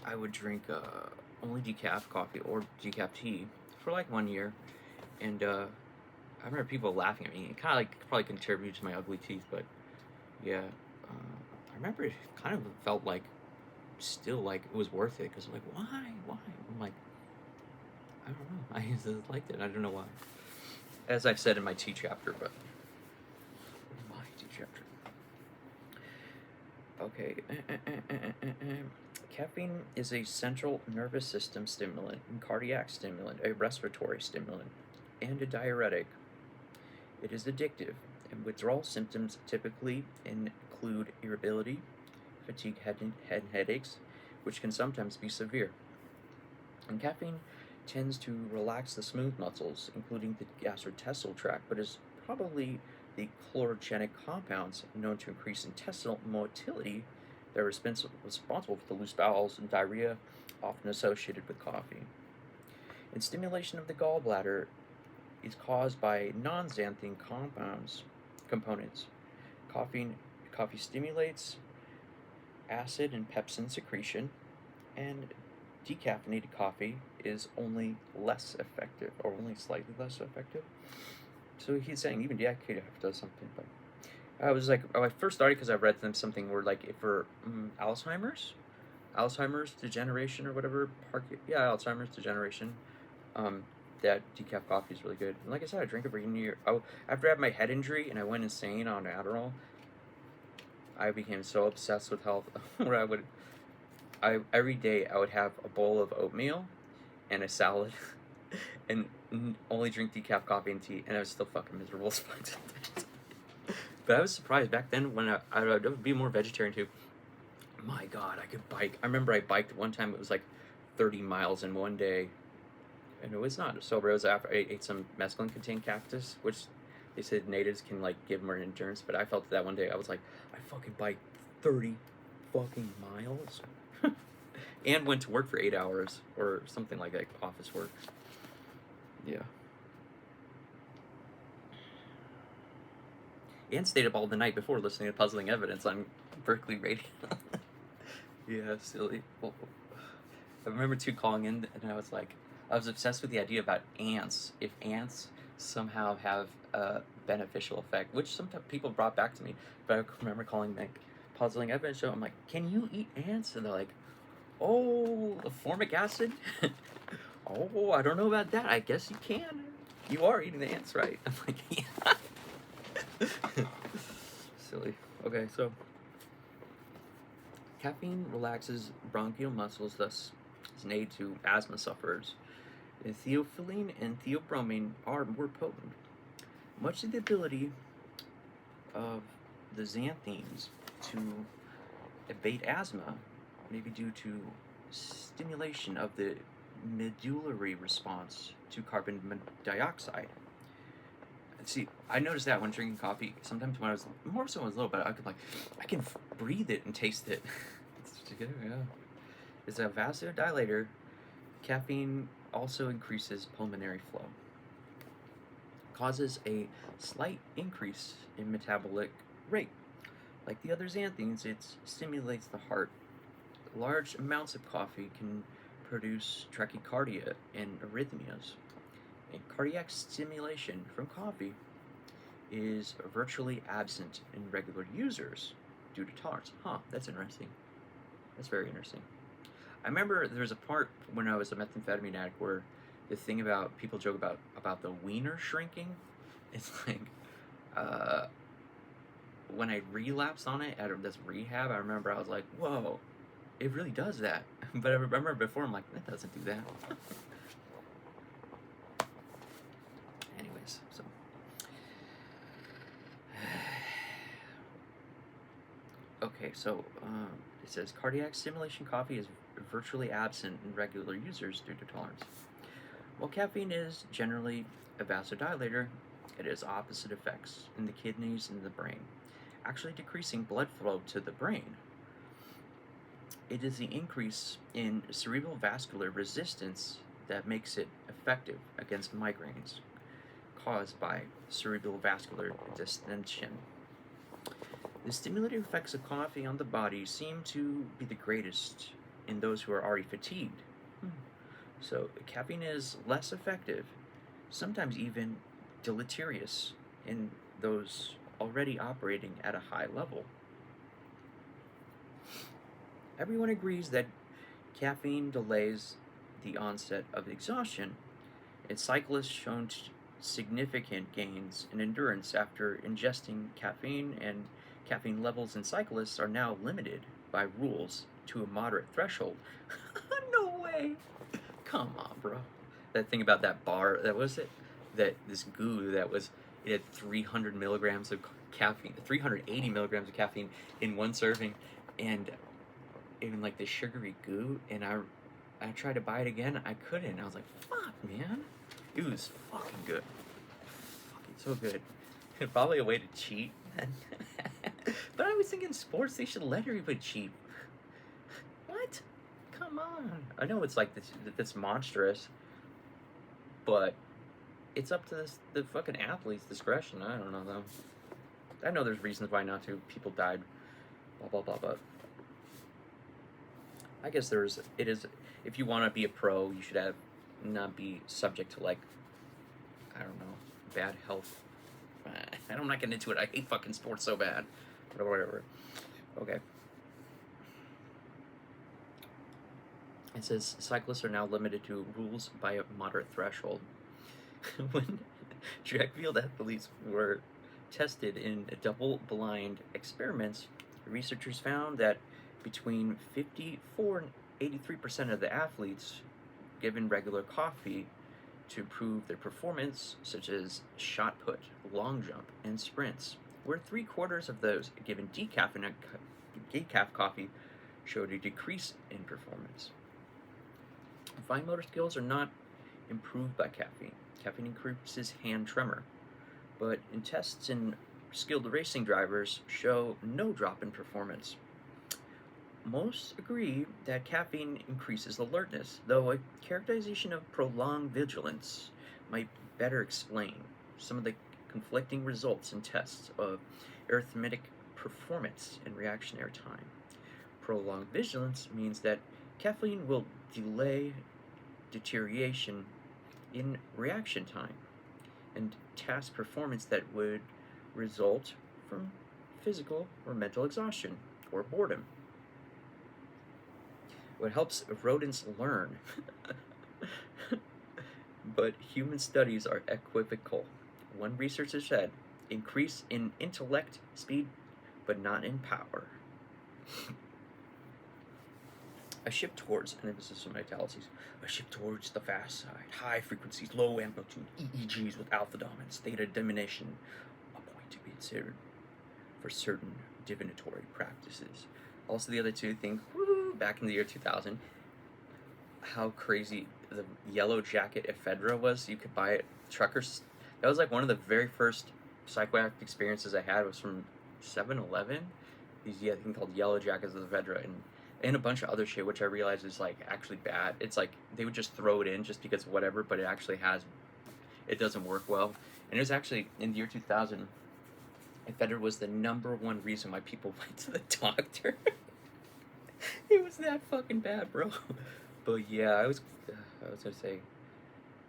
I would drink only decaf coffee or decaf tea for like 1 year, and I remember people laughing at me. It kind of like probably contributed to my ugly teeth, but yeah, I remember it kind of felt like still like it was worth it because like why? I'm like I don't know. I just liked it. I don't know why. As I've said in my tea chapter, but my tea chapter. Okay. Caffeine is a central nervous system stimulant, and cardiac stimulant, a respiratory stimulant, and a diuretic. It is addictive, and withdrawal symptoms typically include irritability, fatigue, head headaches, which can sometimes be severe. And caffeine tends to relax the smooth muscles, including the gastrointestinal tract, but is probably the chlorogenic compounds known to increase intestinal motility that are responsible for the loose bowels and diarrhea, often associated with coffee. And stimulation of the gallbladder is caused by non-xanthine components. Coffee stimulates acid and pepsin secretion, and decaffeinated coffee is only less effective, or only slightly less effective. So he's saying even decaffeinated does something, but I was like, I first started because I read them something where like if for Alzheimer's degeneration or whatever, Alzheimer's degeneration, that decaf coffee is really good. And like I said, I drink it for a year. After I had my head injury and I went insane on Adderall, I became so obsessed with health where every day I would have a bowl of oatmeal and a salad and only drink decaf coffee and tea, and I was still fucking miserable as fuck. But I was surprised back then when I would be more vegetarian too. My God, I could bike. I remember I biked one time. It was like 30 miles in one day, and it was not sober. It was after I ate some mescaline-contained cactus, which they said natives can like give more endurance. But I felt that one day. I was like, I fucking biked 30 fucking miles, and went to work for 8 hours or something like office work. Yeah. And stayed up all the night before listening to Puzzling Evidence on Berkeley Radio. Yeah, silly. Well, I remember too calling in, and I was like, I was obsessed with the idea about ants. If ants somehow have a beneficial effect, which some people brought back to me, but I remember calling like Puzzling Evidence show. I'm like, can you eat ants? And they're like, oh, the formic acid. Oh, I don't know about that. I guess you can. You are eating the ants, right? I'm like, yeah. Silly. Okay, so caffeine relaxes bronchial muscles, thus is an aid to asthma sufferers. And theophylline and theobromine are more potent. Much of the ability of the xanthines to abate asthma may be due to stimulation of the medullary response to carbon dioxide. See, I noticed that when drinking coffee, sometimes when I was, more so when I was little, but I can breathe it and taste it. It's good, yeah. It's a vasodilator. Caffeine also increases pulmonary flow. Causes a slight increase in metabolic rate. Like the other xanthines, it stimulates the heart. Large amounts of coffee can produce tachycardia and arrhythmias. And cardiac stimulation from coffee is virtually absent in regular users due to tolerance. Huh, that's interesting. That's very interesting. I remember there was a part when I was a methamphetamine addict where the thing about, people joke about the wiener shrinking. It's like, when I relapsed on it at this rehab, I remember I was like, whoa, it really does that. But I remember before, I'm like, that doesn't do that. Anyways, so. Okay, so it says cardiac stimulation coffee is virtually absent in regular users due to tolerance. While caffeine is generally a vasodilator, it has opposite effects in the kidneys and the brain, actually decreasing blood flow to the brain. It is the increase in cerebral vascular resistance that makes it effective against migraines caused by cerebral vascular distension. The stimulative effects of coffee on the body seem to be the greatest in those who are already fatigued. So caffeine is less effective, sometimes even deleterious, in those already operating at a high level. Everyone agrees that caffeine delays the onset of exhaustion, and cyclists shown significant gains in endurance after ingesting caffeine, and caffeine levels in cyclists are now limited by rules to a moderate threshold. No way! Come on, bro. That thing about that bar, that was it? That this goo that was, it had 300 milligrams of caffeine, 380 milligrams of caffeine in one serving, and even like the sugary goo, and I tried to buy it again, I couldn't. I was like, fuck, man. It was fucking good. Fucking so good. Probably a way to cheat. But I was thinking sports, they should let everybody cheat. What? Come on. I know it's like this monstrous, but it's up to the fucking athlete's discretion. I don't know though. I know there's reasons why not to. People died. Blah blah blah. But I guess it is. If you want to be a pro, you should not be subject to, like, I don't know, bad health. I'm not getting into it. I hate fucking sports so bad. But whatever. Okay. It says cyclists are now limited to rules by a moderate threshold. When track field athletes were tested in double-blind experiments, researchers found that between 54 and 83% of the athletes given regular coffee to improve their performance, such as shot put, long jump, and sprints, where 3/4 of those given decaf coffee showed a decrease in performance. Fine motor skills are not improved by caffeine. Caffeine increases hand tremor, but in tests in skilled racing drivers show no drop in performance. Most agree that caffeine increases alertness, though a characterization of prolonged vigilance might better explain some of the conflicting results in tests of arithmetic performance and reactionary time. Prolonged vigilance means that caffeine will delay deterioration in reaction time and task performance that would result from physical or mental exhaustion or boredom. What helps rodents learn, but human studies are equivocal. One researcher said, increase in intellect speed, but not in power. A shift towards, and this is some italics, a shift towards the fast side, high frequencies, low amplitude, EEGs with alpha dominance, theta diminution, a point to be considered for certain divinatory practices. Also, the other two things, back in the year 2000, how crazy the yellow jacket ephedra was. You could buy it, truckers. That was like one of the very first psychoactive experiences I had was from 7-Eleven. These thing called yellow jackets of ephedra, and a bunch of other shit, which I realized is like actually bad. It's like they would just throw it in just because whatever, but it doesn't work well. And it was actually in the year 2000, ephedra was the #1 reason why people went to the doctor. It was that fucking bad, bro. But yeah, I was gonna say,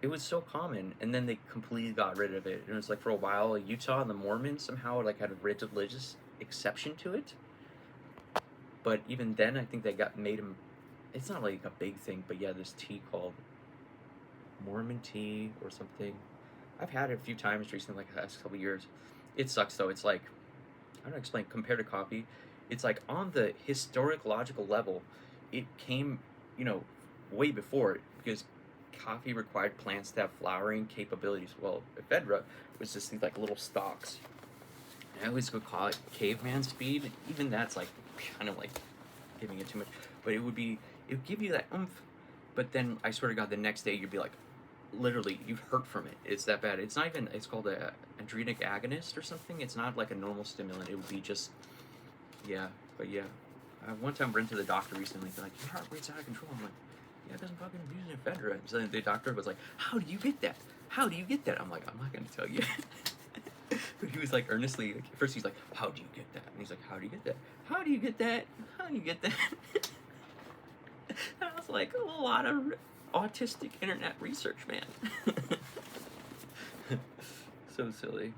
it was so common, and then they completely got rid of it. And it was like for a while, Utah and the Mormons somehow like had a religious exception to it. But even then, I think they made them. It's not like a big thing, but yeah, this tea called Mormon tea or something. I've had it a few times recently, like the last couple of years. It sucks though. It's like, I don't know, explain, compared to coffee, it's like on the historical level, it came, way before it, because coffee required plants to have flowering capabilities. Well, ephedra was just these like little stalks. And I always would call it caveman speed. Even that's like kind of like giving it too much. But it would give you that oomph. But then I swear to God, the next day you'd be like, literally, you'd hurt from it. It's that bad. It's not even, it's called a adrenic agonist or something. It's not like a normal stimulant. It would be just, yeah. But yeah, I one time went to the doctor recently. They're like, your heart rate's out of control. I'm like, yeah, it doesn't fucking use ephedra. So the doctor was like, how do you get that? How do you get that? I'm like, I'm not going to tell you. But he was like earnestly, like, at first he's like, how do you get that? And he's like, how do you get that? How do you get that? How do you get that? sounds like a lot of autistic internet research, man. So silly.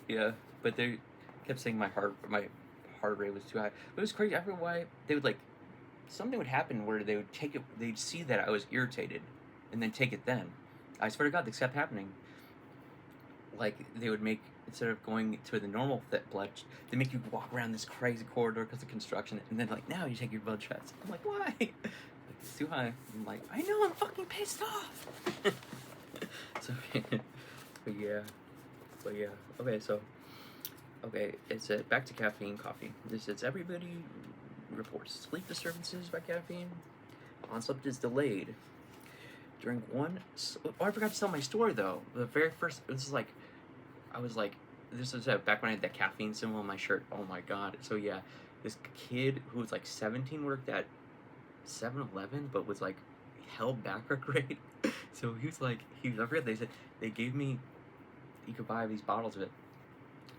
Yeah, but they kept saying my heart rate was too high. But it was crazy. I forget why they would like something would happen where they would take it. They'd see that I was irritated, and then take it. Then I swear to God, this kept happening. Like they would make, instead of going to the normal blood, they make you walk around this crazy corridor because of construction, and then like now you take your blood shots. I'm like, why? Like, it's too high. I'm like, I know, I'm fucking pissed off. So, but yeah. Okay, so it's back to caffeine, coffee. This is everybody reports sleep disturbances by caffeine. Onset is delayed. During one, I forgot to tell my story though. The very first, this is like, I was like, this was back when I had that caffeine symbol on my shirt. Oh my God. So yeah, this kid who was like 17 worked at 7-Eleven, but was like held back a grade. So he was like, I forget, they said, they gave me, you could buy these bottles of it.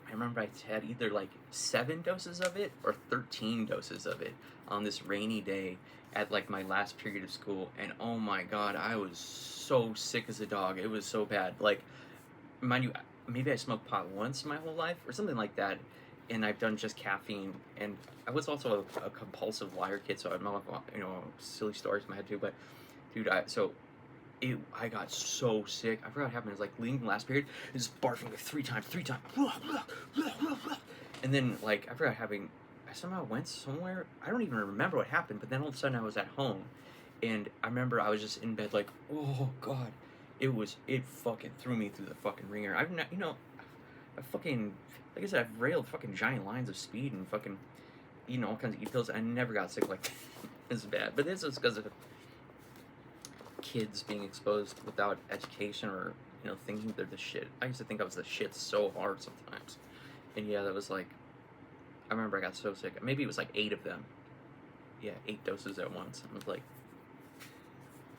I remember I had either like 7 doses of it or 13 doses of it on this rainy day at like my last period of school, and oh my God, I was so sick as a dog. It was so bad. Like, mind you, maybe I smoked pot once my whole life or something like that, and I've done just caffeine, and I was also a compulsive liar kid, so I know, you know, silly stories in my head too, but dude, I got so sick. I forgot what happened. It was like leaving the last period, just barfing like three times. And then like I forgot I somehow went somewhere. I don't even remember what happened, but then all of a sudden I was at home, and I remember I was just in bed like, oh God, it fucking threw me through the fucking ringer. I've not, you know, I fucking, like I said, I've railed fucking giant lines of speed and fucking eating all kinds of pills. I never got sick like this bad. But this is because of kids being exposed without education, or you know, thinking they're the shit. I used to think I was the shit so hard sometimes, and yeah, that was like, I remember I got so sick. Maybe it was like 8 of them. Yeah, 8 doses at once. I was like,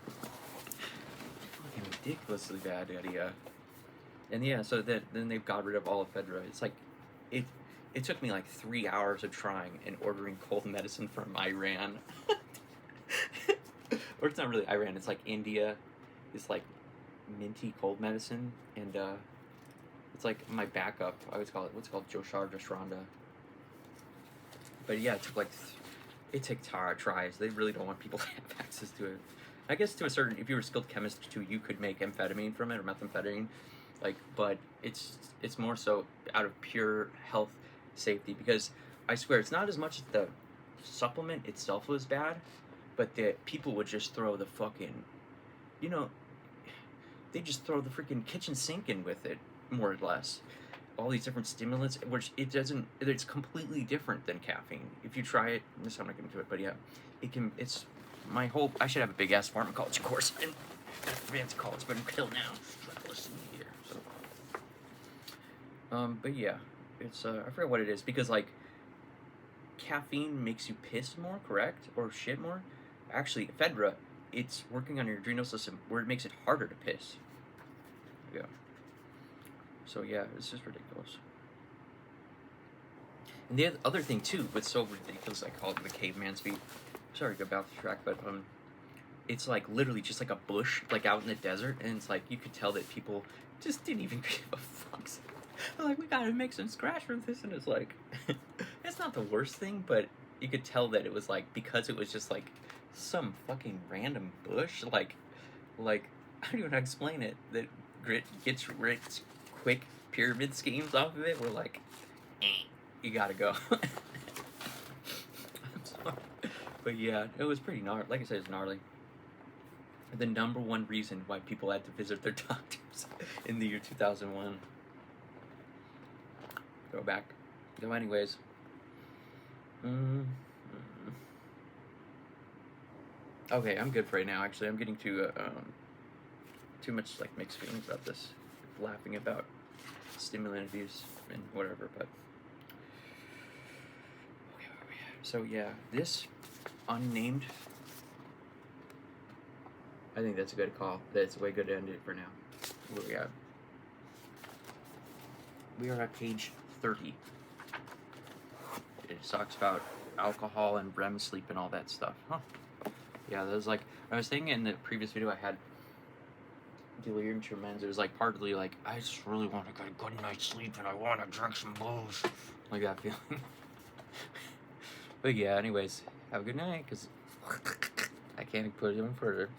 fucking ridiculously bad, yeah. And yeah, so then they got rid of all of Fedra. It's like, it took me like 3 hours of trying and ordering cold medicine from Iran. Or it's not really Iran, it's like India. It's like minty cold medicine, and it's like my backup. I always call it, what's called Joshar Jashranda. But yeah, it took like, it took tries. They really don't want people to have access to it. I guess to a certain, if you were a skilled chemist too, you could make amphetamine from it, or methamphetamine, like, but it's more so out of pure health safety, because I swear it's not as much as the supplement itself was bad, but the people would just throw the fucking, you know, they just throw the freaking kitchen sink in with it, more or less. All these different stimulants, which it's completely different than caffeine. If you try it, I'm not going to do it, but yeah, it's my whole, I should have a big ass pharmacology course in advanced college, but until now, listen here. So, but yeah, it's, I forget what it is, because like, caffeine makes you piss more, correct? Or shit more? Actually, Fedra, it's working on your adrenal system where it makes it harder to piss. Yeah. So yeah, it's just ridiculous. And the other thing too, what's so ridiculous, I call it the caveman speed. Sorry to go back to track, but it's like literally just like a bush, like out in the desert, and it's like you could tell that people just didn't even give a fuck. They're like, we gotta make some scratch from this, and it's like, it's not the worst thing, but you could tell that it was like, because it was just like some fucking random bush, like I don't even know how to explain it, that gets rich quick pyramid schemes off of it, were like, you gotta go. I'm sorry. But yeah, it was pretty gnarly. Like I said, it's gnarly. The number one reason why people had to visit their doctors in the year 2001. Go back. So anyways. Okay, I'm good for right now, actually. I'm getting too much like mixed feelings about this. Laughing about stimulant abuse and whatever, but okay, where are we at? So yeah, this unnamed, I think that's a good call. That's way good to end it for now. Where are we at? We are at page 30. It talks about alcohol and REM sleep and all that stuff. Huh. Yeah, that was like, I was thinking in the previous video I had delirium tremens. It was like partly like, I just really want to get a good night's sleep and I want to drink some booze. Like that feeling. But yeah, anyways, have a good night, because I can't put it on further.